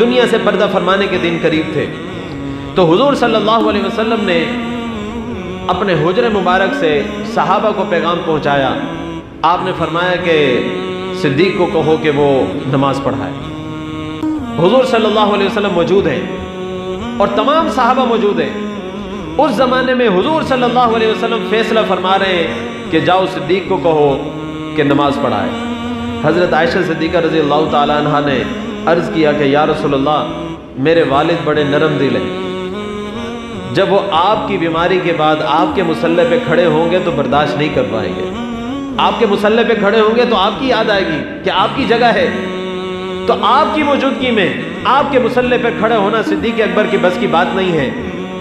دنیا سے پردہ فرمانے کے دن قریب تھے، تو حضور صلی اللہ علیہ وسلم نے اپنے حجر مبارک سے صحابہ کو پیغام پہنچایا۔ آپ نے فرمایا کہ صدیق کو کہو کہ وہ نماز پڑھائے۔ حضور صلی اللہ علیہ وسلم موجود ہیں اور تمام صحابہ موجود ہیں۔ اس زمانے میں حضور صلی اللہ علیہ وسلم فیصلہ فرما رہے ہیں کہ جاؤ صدیق کو کہو کہ نماز پڑھائے۔ حضرت عائشہ صدیقہ رضی اللہ تعالیٰ عنہ نے عرض کیا کہ یا رسول اللہ، میرے والد بڑے نرم دل ہیں، جب وہ آپ کی بیماری کے بعد آپ کے مصلی پہ کھڑے ہوں گے تو برداشت نہیں کر پائیں گے۔ آپ کے مصلی پہ کھڑے ہوں گے تو آپ کی یاد آئے گی کہ آپ کی جگہ ہے، تو آپ کی موجودگی میں آپ کے مصلی پہ کھڑے ہونا صدیق اکبر کی بس کی بات نہیں ہے۔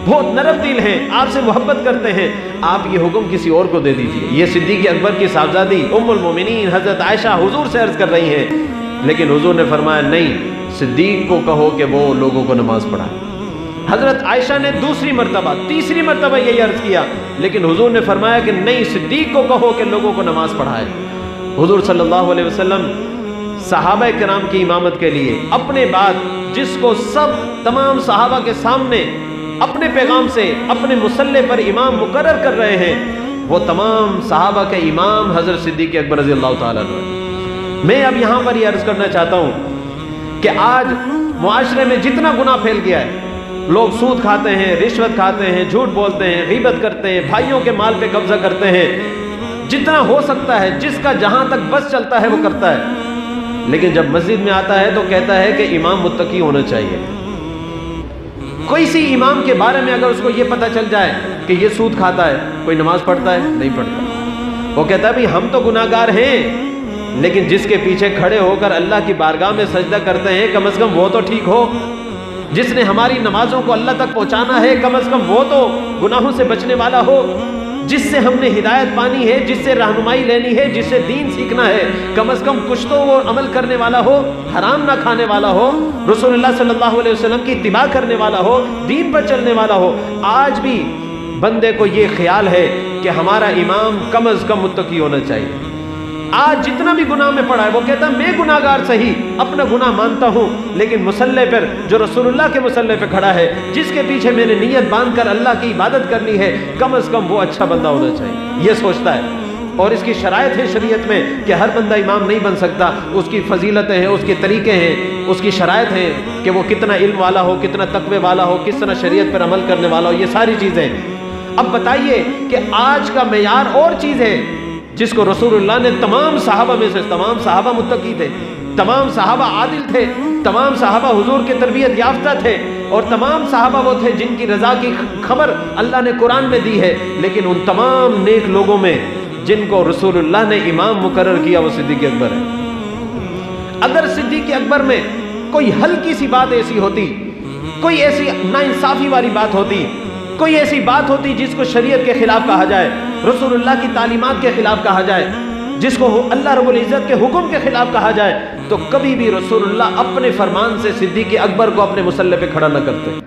بہت نرم دل ہیں، آپ سے محبت کرتے ہیں، آپ یہ حکم کسی اور کو دے دیجئے۔ یہ صدیق اکبر کی صاحبزادی ام المومنین حضرت عائشہ حضور سے عرض کر رہی ہیں، لیکن حضور نے فرمایا نہیں، صدیق کو کہو کہ وہ لوگوں کو نماز پڑھائے۔ حضرت عائشہ نے دوسری مرتبہ تیسری مرتبہ یہی عرض کیا، لیکن حضور نے فرمایا کہ نہیں، صدیق کو کہو کہ لوگوں کو نماز پڑھائے۔ حضور صلی اللہ علیہ وسلم صحابہ کرام کی امامت کے لیے اپنے بعد جس کو سب تمام صحابہ کے سامنے اپنے پیغام سے اپنے مصلی پر امام مقرر کر رہے ہیں، وہ تمام صحابہ کے امام حضرت صدیق اکبر رضی اللہ تعالیٰ عنہ۔ میں اب یہاں پر یہ عرض کرنا چاہتا ہوں کہ آج معاشرے میں جتنا گناہ پھیل گیا ہے، لوگ سود کھاتے ہیں، رشوت کھاتے ہیں، جھوٹ بولتے ہیں، غیبت کرتے ہیں، بھائیوں کے مال پہ قبضہ کرتے ہیں، جتنا ہو سکتا ہے، جس کا جہاں تک بس چلتا ہے وہ کرتا ہے، لیکن جب مسجد میں آتا ہے تو کہتا ہے کہ امام متقی ہونا چاہیے۔ کوئی سی امام کے بارے میں اگر اس کو یہ پتہ چل جائے کہ یہ سود کھاتا ہے، کوئی نماز پڑھتا ہے؟ نہیں پڑھتا۔ وہ کہتا ہے بھئی ہم تو گناہ گار ہیں، لیکن جس کے پیچھے کھڑے ہو کر اللہ کی بارگاہ میں سجدہ کرتے ہیں کم از کم وہ تو ٹھیک ہو، جس نے ہماری نمازوں کو اللہ تک پہنچانا ہے کم از کم وہ تو گناہوں سے بچنے والا ہو، جس سے ہم نے ہدایت پانی ہے، جس سے رہنمائی لینی ہے، جس سے دین سیکھنا ہے، کم از کم کچھ تو وہ عمل کرنے والا ہو، حرام نہ کھانے والا ہو، رسول اللہ صلی اللہ علیہ وسلم کی اتباع کرنے والا ہو، دین پر چلنے والا ہو۔ آج بھی بندے کو یہ خیال ہے کہ ہمارا امام کم از کم متقی ہونا چاہیے۔ آج جتنا بھی گناہ میں پڑا ہے وہ کہتا ہے میں گناہ گار صحیح، اپنا گناہ مانتا ہوں، لیکن مصلی پر جو رسول اللہ کے مصلی پہ کھڑا ہے، جس کے پیچھے میں نے نیت باندھ کر اللہ کی عبادت کرنی ہے، کم از کم وہ اچھا بندہ ہونا چاہیے، یہ سوچتا ہے۔ اور اس کی شرائط ہے شریعت میں کہ ہر بندہ امام نہیں بن سکتا، اس کی فضیلتیں ہیں، اس کے طریقے ہیں، اس کی شرائط ہیں کہ وہ کتنا علم والا ہو، کتنا تقوی والا ہو، کس طرح شریعت پر عمل کرنے والا ہو، یہ ساری چیزیں۔ اب بتائیے کہ آج کا معیار اور چیز ہے جس کو رسول اللہ نے تمام صحابہ میں سے، تمام صحابہ متقی تھے، تمام صحابہ عادل تھے، تمام صحابہ حضور کے تربیت یافتہ تھے، اور تمام صحابہ وہ تھے جن کی رضا کی خبر اللہ نے قرآن میں دی ہے، لیکن ان تمام نیک لوگوں میں جن کو رسول اللہ نے امام مقرر کیا وہ صدیق اکبر ہے۔ اگر صدیق اکبر میں کوئی ہلکی سی بات ایسی ہوتی، کوئی ایسی ناانصافی والی بات ہوتی، کوئی ایسی بات ہوتی جس کو شریعت کے خلاف کہا جائے، رسول اللہ کی تعلیمات کے خلاف کہا جائے، جس کو اللہ رب العزت کے حکم کے خلاف کہا جائے، تو کبھی بھی رسول اللہ اپنے فرمان سے صدیق اکبر کو اپنے مصلی پہ کھڑا نہ کرتے۔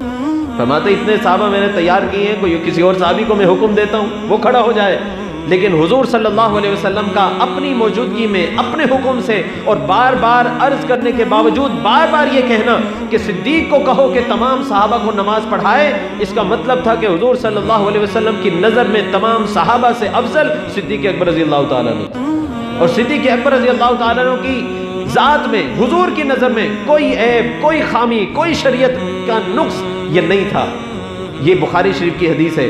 فرماتے اتنے صحابہ میں نے تیار کیے ہیں، کوئی کسی اور صحابی کو میں حکم دیتا ہوں وہ کھڑا ہو جائے، لیکن حضور صلی اللہ علیہ وسلم کا اپنی موجودگی میں اپنے حکم سے اور بار بار عرض کرنے کے باوجود بار بار یہ کہنا کہ صدیق کو کہو کہ تمام صحابہ کو نماز پڑھائے، اس کا مطلب تھا کہ حضور صلی اللہ علیہ وسلم کی نظر میں تمام صحابہ سے افضل صدیق اکبر رضی اللہ تعالیٰ عنہ، اور صدیق اکبر رضی اللہ تعالیٰ عنہ کی ذات میں حضور کی نظر میں کوئی عیب، کوئی خامی، کوئی شریعت کا نقص یہ نہیں تھا۔ یہ بخاری شریف کی حدیث ہے،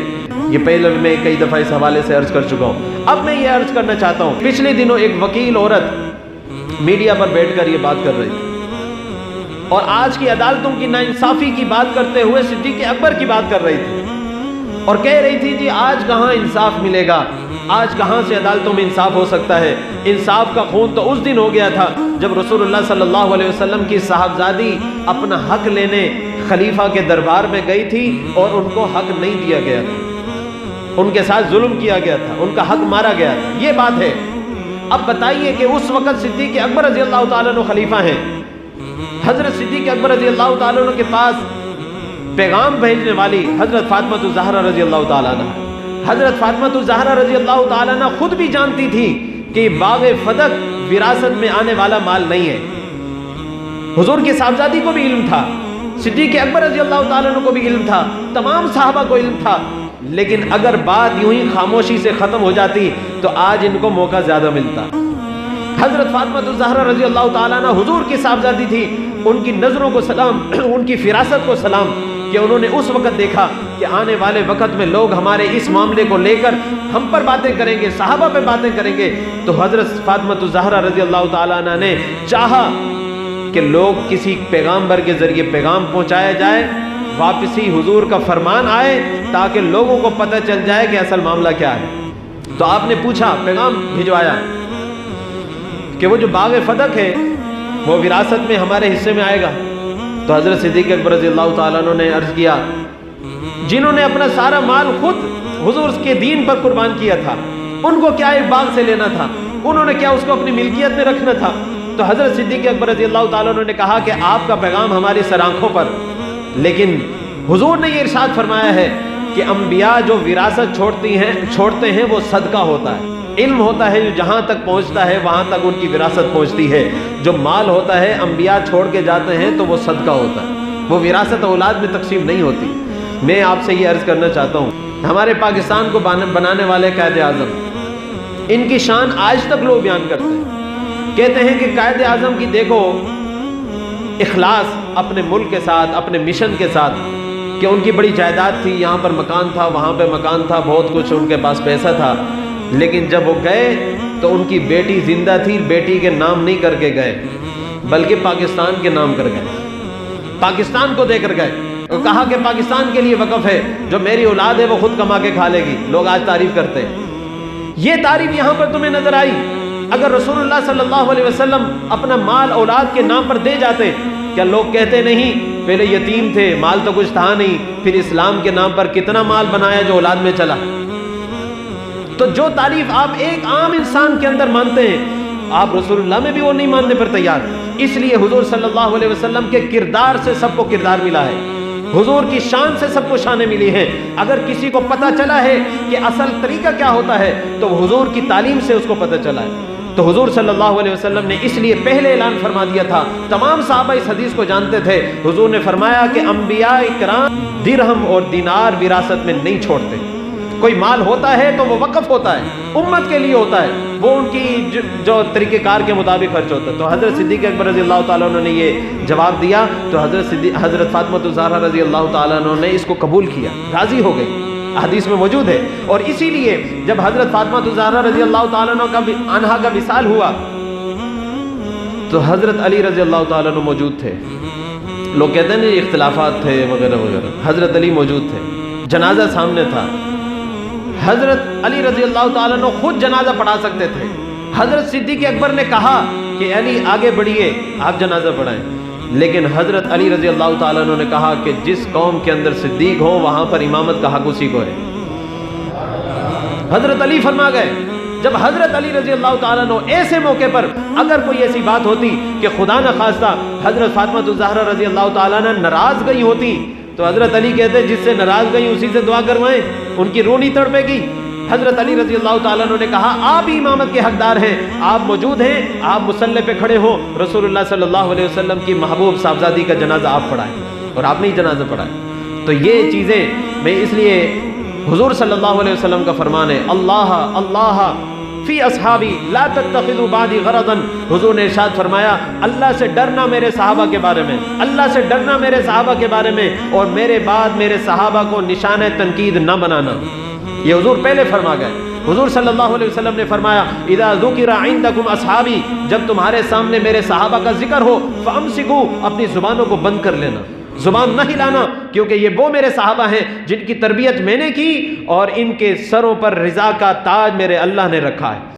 یہ پہلے میں کئی دفعہ اس حوالے سے عرض کر چکا ہوں، اب میں یہ عرض کرنا چاہتا ہوں۔ پچھلے دنوں ایک وکیل عورت میڈیا پر بیٹھ کر یہ بات کر رہی تھی، اور آج کی عدالتوں کی ناانصافی کی بات کرتے ہوئے صدیق اکبر کی بات کر رہی تھی، اور کہہ رہی تھی جی آج کہاں انصاف ملے گا، آج کہاں سے عدالتوں میں انصاف ہو سکتا ہے، انصاف کا خون تو اس دن ہو گیا تھا جب رسول اللہ صلی اللہ علیہ وسلم کی صاحبزادی اپنا حق لینے خلیفہ کے دربار میں گئی تھی اور ان کو حق نہیں دیا گیا تھا، ان کے ساتھ ظلم کیا گیا تھا، ان کا حق مارا گیا تھا، یہ بات ہے۔ اب بتائیے کہ اس وقت صدیق اکبر رضی اللہ تعالیٰ عنہ خلیفہ ہیں، حضرت صدیق اکبر رضی اللہ تعالیٰ عنہ کے پاس پیغام بھیجنے والی حضرت فاطمہ الزہرا رضی اللہ تعالیٰ عنہ، حضرت فاطمہ الزہرا رضی اللہ تعالیٰ عنہ خود بھی جانتی تھی کہ باغ فدق وراثت میں آنے والا مال نہیں ہے، حضور کی صاحبزادی کو بھی علم تھا، صدیق اکبر رضی اللہ تعالیٰ عنہ کو بھی علم تھا، تمام صحابہ کو علم تھا، لیکن اگر بات یوں ہی خاموشی سے ختم ہو جاتی تو آج ان کو موقع زیادہ ملتا۔ حضرت فاطمہ الزہرا رضی اللہ تعالیٰ عنہ حضور کی صاحبزادی تھی، ان کی نظروں کو سلام، ان کی فراست کو سلام کہ انہوں نے اس وقت دیکھا کہ آنے والے وقت میں لوگ ہمارے اس معاملے کو لے کر ہم پر باتیں کریں گے، صحابہ پہ باتیں کریں گے، تو حضرت فاطمہ الزہرا رضی اللہ تعالیٰ عنہ نے چاہا کہ لوگ کسی پیغامبر کے ذریعے پیغام پہنچایا جائے، واپسی حضور کا فرمان آئے تاکہ لوگوں کو پتہ چل جائے کہ اصل معاملہ کیا ہے۔ تو آپ نے پوچھا، پیغام بھجوایا کہ وہ جو باغ فتح ہے وہ وراثت میں ہمارے حصے میں آئے گا۔ تو حضرت صدیق اکبر رضی اللہ تعالیٰ عنہ نے عرض کیا، جنہوں نے اپنا سارا مال خود حضور کے دین پر قربان کیا تھا، ان کو کیا ایک باغ سے لینا تھا؟ انہوں نے کیا اس کو اپنی ملکیت میں رکھنا تھا؟ تو حضرت صدیق اکبر رضی اللہ تعالیٰ عنہ نے کہا کہ آپ کا پیغام ہماری سر آنکھوں پر، لیکن حضور نے یہ ارشاد فرمایا ہے کہ انبیاء جو وراثت چھوڑتے ہیں وہ صدقہ ہوتا ہے، علم ہوتا ہے جو جہاں تک پہنچتا ہے وہاں تک ان کی وراثت پہنچتی ہے، جو مال ہوتا ہے انبیاء چھوڑ کے جاتے ہیں تو وہ صدقہ ہوتا ہے، وہ وراثت اولاد میں تقسیم نہیں ہوتی۔ میں آپ سے یہ عرض کرنا چاہتا ہوں، ہمارے پاکستان کو بنانے والے قائد اعظم، ان کی شان آج تک لوگ بیان کرتے ہیں، کہتے ہیں کہ قائد اعظم کی دیکھو اخلاص اپنے ملک کے ساتھ، اپنے مشن کے ساتھ، کہ ان کی بڑی جائیداد تھی، یہاں پر مکان تھا، وہاں پہ مکان تھا، بہت کچھ ان کے پاس پیسہ تھا، لیکن جب وہ گئے تو ان کی بیٹی زندہ تھی، بیٹی کے نام نہیں کر کے گئے بلکہ پاکستان کے نام کر گئے، پاکستان کو دے کر گئے، اور کہا کہ پاکستان کے لیے وقف ہے، جو میری اولاد ہے وہ خود کما کے کھا لے گی۔ لوگ آج تعریف کرتے ہیں، یہ تعریف یہاں پر تمہیں نظر آئی؟ اگر رسول اللہ صلی اللہ علیہ وسلم اپنا مال اولاد کے نام پر دے جاتے، کیا لوگ کہتے نہیں پہلے یتیم تھے، مال تو کچھ تھا نہیں، پھر اسلام کے نام پر کتنا مال بنایا جو اولاد میں چلا؟ تو جو تعریف آپ ایک عام انسان کے اندر مانتے ہیں، آپ رسول اللہ میں بھی وہ نہیں ماننے پر تیار۔ اس لیے حضور صلی اللہ علیہ وسلم کے کردار سے سب کو کردار ملا ہے، حضور کی شان سے سب کو شانیں ملی ہیں۔ اگر کسی کو پتہ چلا ہے کہ اصل طریقہ کیا ہوتا ہے تو حضور کی تعلیم سے اس کو پتہ چلا ہے۔ تو حضور صلی اللہ علیہ وسلم نے اس لیے پہلے اعلان فرما دیا تھا، تمام صحابہ اس حدیث کو جانتے تھے، حضور نے فرمایا کہ انبیاء کرام درہم اور دینار وراثت میں نہیں چھوڑتے، کوئی مال ہوتا ہے تو وہ وقف ہوتا ہے، امت کے لیے ہوتا ہے، وہ ان کی جو طریقہ کار کے مطابق خرچ ہوتا ہے۔ تو حضرت صدیق اکبر رضی اللہ تعالیٰ عنہ نے یہ جواب دیا، تو حضرت فاطمہ الزہرا رضی اللہ تعالیٰ عنہ نے اس کو قبول کیا، راضی ہو گئی، حدیث میں موجود ہے۔ اور اسی لیے جب حضرت فاطمہ الزہرا رضی اللہ تعالیٰ عنہ کا وصال ہوا تو حضرت علی رضی اللہ تعالیٰ عنہ موجود تھے۔ لوگ کہتے ہیں نا اختلافات تھے وغیرہ وغیرہ، حضرت علی موجود تھے، جنازہ سامنے تھا، حضرت علی رضی اللہ تعالیٰ عنہ خود جنازہ پڑھا سکتے تھے۔ حضرت صدیق اکبر نے کہا کہ علی آگے بڑھیے، آپ جنازہ پڑھائیں، لیکن حضرت علی رضی اللہ تعالیٰ عنہ نے کہا کہ جس قوم کے اندر صدیق ہو وہاں پر امامت کا حق اسی کو ہے۔ حضرت علی فرما گئے۔ جب حضرت علی رضی اللہ تعالیٰ عنہ ایسے موقع پر اگر کوئی ایسی بات ہوتی کہ خدا نہ خواستہ حضرت فاطمہ الزہرا رضی اللہ تعالیٰ عنہ ناراض گئی ہوتی تو حضرت علی کہتے جس سے ناراض گئی اسی سے دعا کروائیں، ان کی روح نہیں تڑپے گی۔ حضرت علی رضی اللہ تعالیٰ عنہ نے کہا آپ ہی امامت کے حقدار ہیں، آپ موجود ہیں، آپ مصلی پہ کھڑے ہو، رسول اللہ صلی اللہ علیہ وسلم کی محبوب صاحبزادی کا جنازہ آپ پڑھائیں، اور آپ نے ہی جنازہ پڑھائیں۔ تو یہ چیزیں میں اس لیے حضور صلی اللہ علیہ وسلم کا فرمان ہے، اللہ اللہ فی اصحابی لا تتخذوا بعدی غرضا، حضور نے ارشاد فرمایا اللہ سے ڈرنا میرے صحابہ کے بارے میں، اللہ سے ڈرنا میرے صحابہ کے بارے میں، اور میرے بعد میرے صحابہ کو نشان تنقید نہ بنانا۔ یہ حضور پہلے فرما گئے۔ حضور صلی اللہ علیہ وسلم نے فرمایا اذا ذکر عندکم اصحابی، جب تمہارے سامنے میرے صحابہ کا ذکر ہو فامسکوا، اپنی زبانوں کو بند کر لینا، زبان نہ ہلانا، کیونکہ یہ وہ میرے صحابہ ہیں جن کی تربیت میں نے کی اور ان کے سروں پر رضا کا تاج میرے اللہ نے رکھا ہے۔